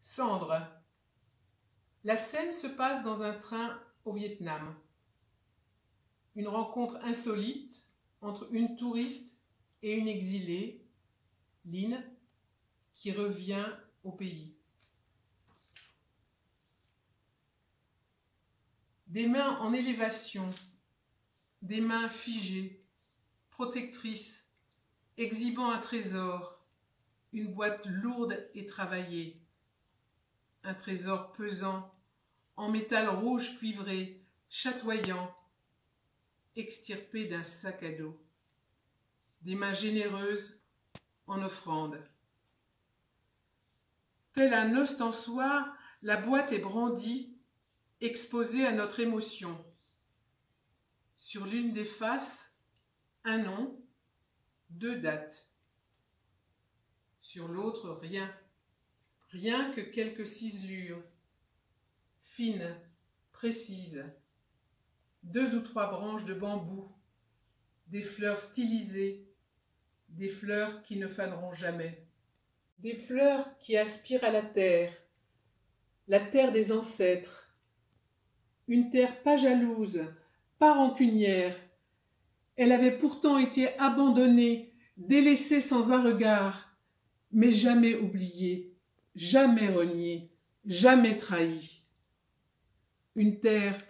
Cendre. La scène se passe dans un train au Vietnam. Une rencontre insolite entre une touriste et une exilée, Linh, qui revient au pays. Des mains en élévation, des mains figées, protectrices, exhibant un trésor, une boîte lourde et travaillée, un trésor pesant, en métal rouge cuivré, chatoyant, extirpé d'un sac à dos. Des mains généreuses en offrande. Tel un ostensoir, la boîte est brandie, exposée à notre émotion. Sur l'une des faces, un nom, 2 dates. Sur l'autre, rien. Rien que quelques ciselures, fines, précises. 2 ou 3 branches de bambou, des fleurs stylisées, des fleurs qui ne faneront jamais. Des fleurs qui aspirent à la terre des ancêtres. Une terre pas jalouse, pas rancunière. Elle avait pourtant été abandonnée, délaissée sans un regard, mais jamais oubliée, jamais reniée, jamais trahie. Une terre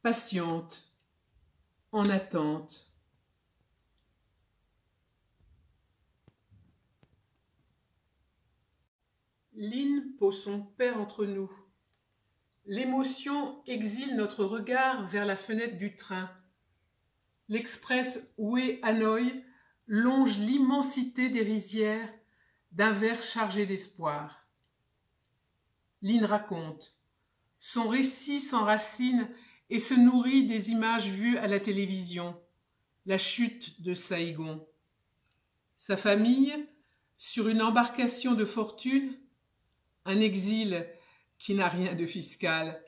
patiente, en attente. Linh pose son père entre nous. L'émotion exile notre regard vers la fenêtre du train. L'express Hue-Hanoï longe l'immensité des rizières d'un verre chargé d'espoir. Linh raconte. Son récit s'enracine et se nourrit des images vues à la télévision. La chute de Saïgon. Sa famille, sur une embarcation de fortune, un exil qui n'a rien de fiscal,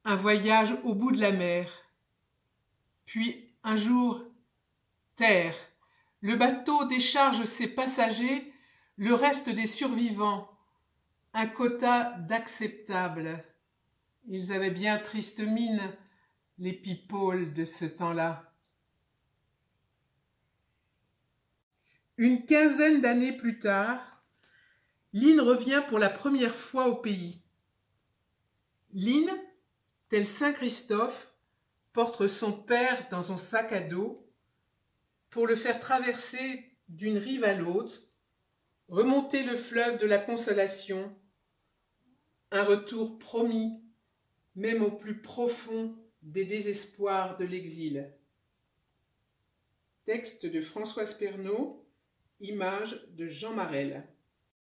un voyage au bout de la mer. Puis un jour, terre, le bateau décharge ses passagers, le reste des survivants, un quota d'acceptables. Ils avaient bien triste mine, les people de ce temps-là. Une quinzaine d'années plus tard, Linh revient pour la première fois au pays. Linh, tel Saint Christophe, porte son père dans son sac à dos pour le faire traverser d'une rive à l'autre, remonter le fleuve de la Consolation, un retour promis, même au plus profond des désespoirs de l'exil. Texte de Françoise Pernaut, images de Jean Marel.